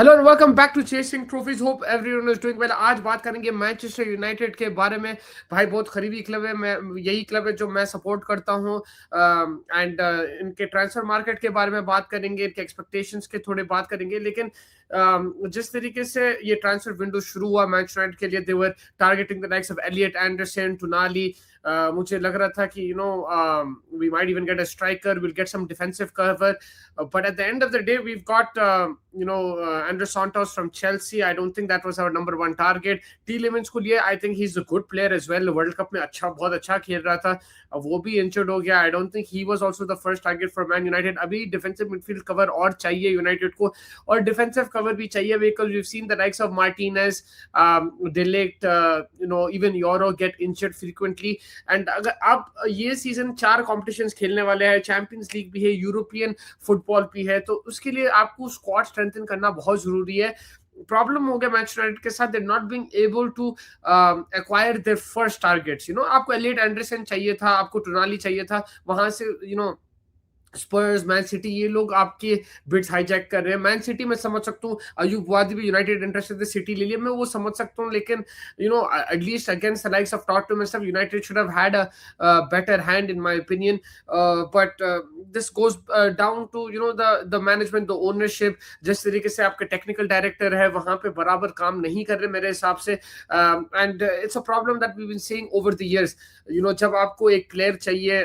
Hello and welcome back to chasing trophies hope everyone is doing well. आज बात करेंगे Manchester United के बारे में। भाई बहुत करीबी क्लब है, मैं यही क्लब है जो मैं सपोर्ट करता हूँ। एंड इनके ट्रांसफर मार्केट के बारे में बात करेंगे, इनके एक्सपेक्टेशंस के थोड़े बात करेंगे। लेकिन जिस तरीके से ये ट्रांसफर विंडो शुरू हुआ मैनचेस्टर यूनाइटेड के लिए, they were targeting the likes of Elliot Anderson, Tonali. मुझे लग रहा था कि we might even get a striker, will get some defensive cover, but at the end of the day we've got Andres Santos from Chelsea. I don't think that was our number one target. Tielemans को लिए I think he's a good player as well. World cup में बहुत अच्छा खेल रहा था। अब वो भी इंजर्ड हो गया। I don't think he was also the first target for Man United. अभी डिफेंसिव मिडफील्ड कवर और चाहिए यूनाइटेड को, और डिफेंसिव कवर भी चाहिए because we've seen the likes of Martinez, De Ligt, even Euro get injured frequently. And अगर आप ये सीजन 4 कॉम्पिटिशन्स खेलने वाले हैं, चैंपियंस लीग भी है, यूरोपियन फुटबॉल भी है, तो उसके लिए आपको स्क्वाड स्ट्रेंथन करना बहुत जरूरी है। प्रॉब्लम हो गया मैनचेस्टर यूनाइटेड के साथ, they not being able to acquire their first targets. आपको एलियट एंडरसन चाहिए था, आपको टोनाली चाहिए था, वहां से स्पर्स, मैन सिटी, ये लोग आपके बिड्स हाईजैक कर रहे हैं। मैन सिटी में समझ सकता हूँ, अयूब वादी भी यूनाइटेड इंटरेस्टेड थे, सिटी ले लिया, मैं वो समझ सकता हूँ। लेकिन at least against the likes of Tottenham and stuff, United should have had a better hand in my opinion. But this goes down to the management, the ownership. जिस तरीके से आपके टेक्निकल डायरेक्टर है वहां पे बराबर काम नहीं कर रहे मेरे हिसाब से। And it's a problem that we been seeing over the years. जब आपको एक प्लेयर चाहिए,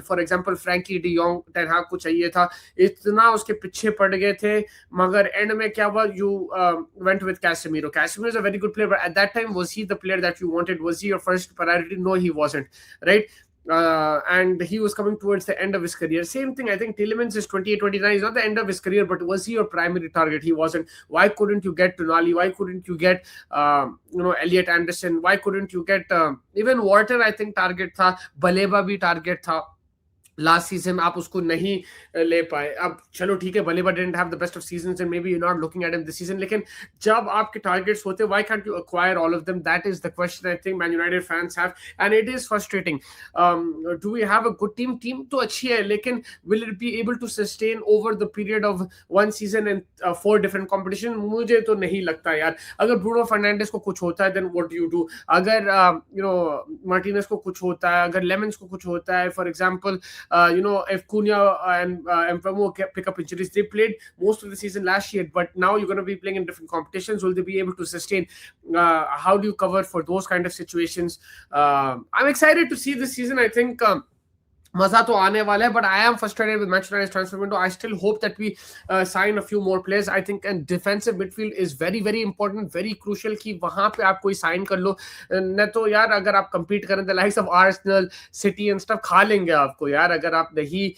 for example Frankie de Jong, ten Hag को चाहिए था, इतना उसके पीछे पड़ गए थे, मगर एंड में क्या हुआ, you went with Casemiro. Casemiro is a very good player, but at that time was he the player that you wanted? Was he your first priority? No, he wasn't, right? And he was coming towards the end of his career. Same thing, I think Tielemans is 28, 29. He's not the end of his career, but was he your primary target? He wasn't. Why couldn't you get Tonali? Why couldn't you get, Elliot Anderson? Why couldn't you get even Walter? I think target था, Baleba भी target था last season, आप उसको नहीं ले पाए। अब चलो ठीक है, Baleba didn't have the best of seasons and maybe you not looking at him this season, लेकिन जब आपके टारगेट्स होते, why can't you acquire all of them? That is the question I think Man United fans have, and it is frustrating. Do we have a good team? Team तो अच्छी है, लेकिन will it be able to sustain over the period of one season in 4 different competition? मुझे तो नहीं लगता यार। अगर ब्रूनो फर्नांडिस को कुछ होता है, then what do you do? अगर मार्टिनेज को कुछ होता है, अगर लेमन्स को कुछ होता है, for example, if Cunha and Mbeumo pick up injuries, they played most of the season last year, but now you're going to be playing in different competitions. Will they be able to sustain? How do you cover for those kind of situations? I'm excited to see this season. I think मजा तो आने वाला है, but I am frustrated with Manchester United transfer window. I still hope that we sign a few more players. I think and defensive midfield is very very important, very crucial, कि वहां पे आप कोई साइन कर लो। न तो यार अगर आप कंपीट करें the likes of Arsenal, city and stuff, खा लेंगे आपको यार, अगर आप नहीं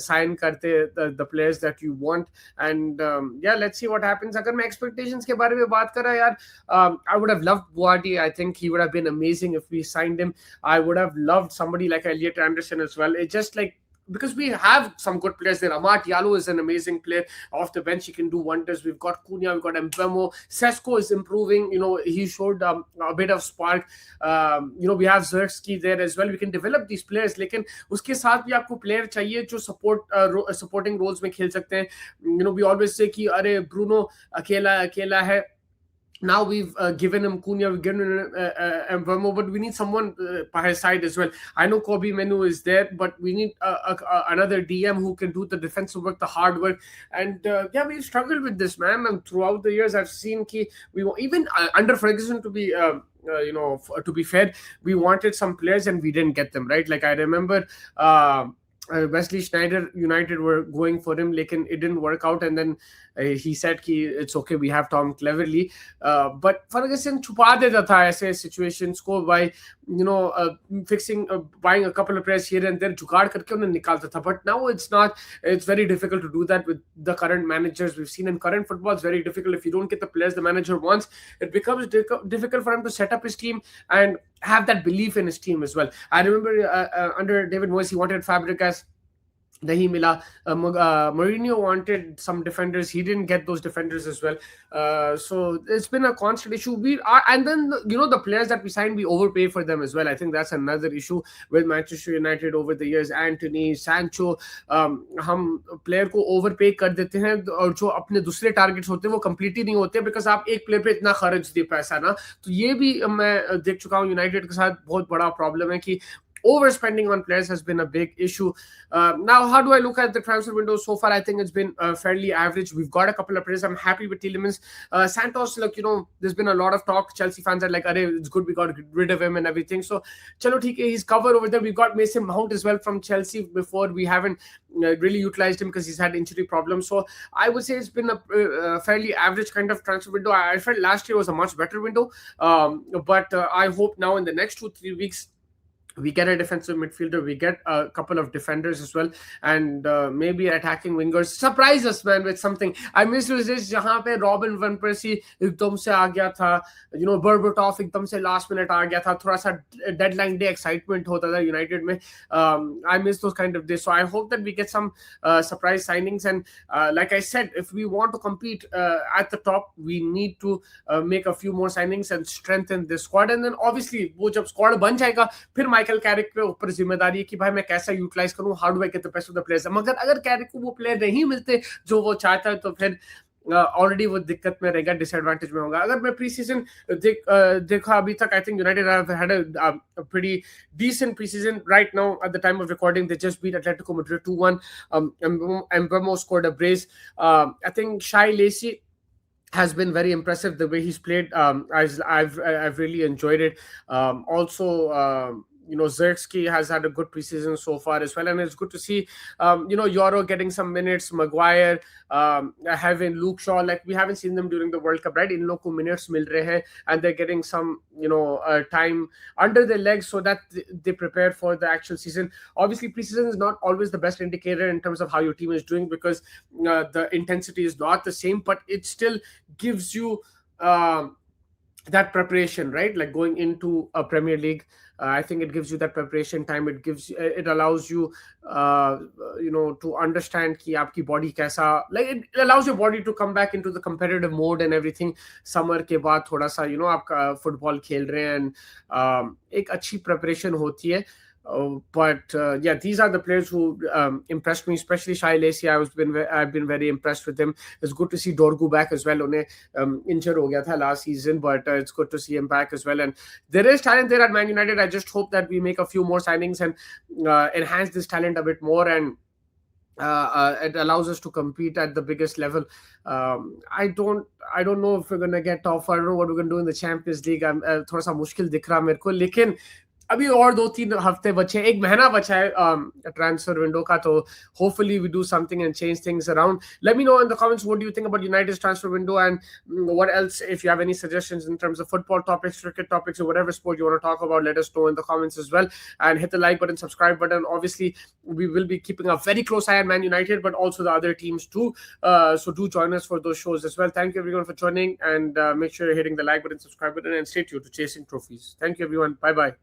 साइन करते the players that you want. And या लेट्स सी व्हाट हैपेंस. अगर मैं एक्सपेक्टेशंस के बारे में बात करा यार, I would have loved Buardi. I think he would have been amazing if we signed him. I would have loved somebody like Elliot Anderson as well. It's just like, because we have some good players there. Amad Diallo is an amazing player off the bench. He can do wonders. We've got Cunha, we've got Mbeumo. Sesko is improving. He showed a bit of spark. We have Zerski there as well. We can develop these players. लेकिन उसके साथ भी आपको player चाहिए जो supporting roles में खेल सकते हैं. We always say कि अरे Bruno अकेला है. Now we've given him Cunha, we've given him Mbeumo, but we need someone by his side as well. I know Kobe Menu is there, but we need another DM who can do the defensive work, the hard work. And we've struggled with this, man. And throughout the years, I've seen we even under Ferguson, to be to be fair, we wanted some players and we didn't get them, right? Like I remember Wesley Schneider, United were going for him, lekin it didn't work out, and then he said कि it's okay, we have Tom Cleverley, but Ferguson छुपा देता था ऐसे situations को by fixing, buying a couple of players here and there, जुगाड़ करके उन्हें निकालता था. But now it's very difficult to do that with the current managers we've seen in current football. It's very difficult. If you don't get the players the manager wants, it becomes difficult for him to set up his team and have that belief in his team as well. I remember under David Moyes, he wanted Fabregas. nahi mila. Mourinho wanted some defenders. He didn't get those defenders as well. So it's been a constant issue. We are, and then the players that we signed, we overpay for them as well. I think that's another issue with Manchester United over the years. Anthony, Sancho, हम player को overpay कर देते हैं और जो अपने दूसरे targets होते हैं वो कंप्लीट ही नहीं होते बिकॉज आप एक प्लेयर पे इतना खर्च दिए पैसा ना. तो ये भी मैं देख चुका हूँ यूनाइटेड के साथ बहुत बड़ा प्रॉब्लम है कि overspending on players has been a big issue. Now, how do I look at the transfer window so far? I think it's been fairly average. We've got a couple of players. I'm happy with Tielemans. Santos, look, there's been a lot of talk. Chelsea fans are like, it's good we got rid of him and everything. So, chalo, theek hai, he's covered over there. We've got Mason Mount as well from Chelsea before. We haven't really utilized him because he's had injury problems. So, I would say it's been a fairly average kind of transfer window. I felt last year was a much better window. But I hope now in the next 2-3 weeks, we get a defensive midfielder, we get a couple of defenders as well, and maybe attacking wingers. Surprise us, man, with something. I miss those days जहाँ पे Robin van Persie एकदम से आ गया था, Berbatov एकदम से last minute आ गया था, थोड़ा सा deadline day excitement होता था United में. I miss those kind of days. So I hope that we get some surprise signings, and like I said, if we want to compete at the top, we need to make a few more signings and strengthen this squad. And then obviously वो जब squad बन जाएगा, फिर Michael Carrick पे ऊपर जिम्मेदारी है कि भाई मैं कैसा यूटिलाइज करूं, how do I get the best of the players. मगर अगर कैरिक को वो प्लेयर नहीं मिलते जो वो चाहता है तो फिर ऑलरेडी वो दिक्कत में रहेगा, डिसएडवांटेज में होगा. अगर मैं प्री सीजन देखा अभी तक, I think United had a pretty decent preseason right now. At the time of recording, they just beat Atletico Madrid 2-1. Mbeumo scored a brace. I think Shai Lacey has been very impressive the way he's played. I've really enjoyed it. Also, Zirkzee has had a good preseason so far as well, and it's good to see Euro getting some minutes, Maguire, having Luke Shaw. Like, we haven't seen them during the World Cup, right? In logo को minutes मिल रहे हैं, and they're getting some time under their legs so that they prepare for the actual season. Obviously, preseason is not always the best indicator in terms of how your team is doing because the intensity is not the same, but it still gives you that preparation, right? Like going into a Premier League, I think it gives you that preparation time. It allows you to understand कि आपकी body कैसा, like it allows your body to come back into the competitive mode and everything. Summer के बाद थोड़ा सा आपका football खेल रहे हैं, and एक अच्छी preparation होती है. But yeah, these are the players who impressed me, especially Shai Lacey. I've been very impressed with him. It's good to see Dorgu back as well. उन्हें injured हो गया था last season, but it's good to see him back as well. And there is talent there at Man United. I just hope that we make a few more signings and enhance this talent a bit more, and it allows us to compete at the biggest level. I don't know if we're gonna get top 4. I don't know what we're gonna do in the Champions League. थोड़ा सा मुश्किल दिख रहा मेरे को, लेकिन अभी और 2-3 हफ्ते बचे, एक महीना बचा है ट्रांसफर विंडो का, तो hopefully we do something and change things around. Let me know in the comments what do you think about United's transfer window, and what else, if you have any suggestions in terms of football topics, cricket topics, or whatever sport you want to talk about, let us know in the comments as well. And hit the like button, subscribe button. Obviously, we will be keeping a very close eye on Man United, but also the other teams too. So do join us for those shows as well. Thank you everyone for joining, and make sure you're hitting the like button, subscribe button, and stay tuned to Chasing Trophies. Thank you everyone. Bye bye.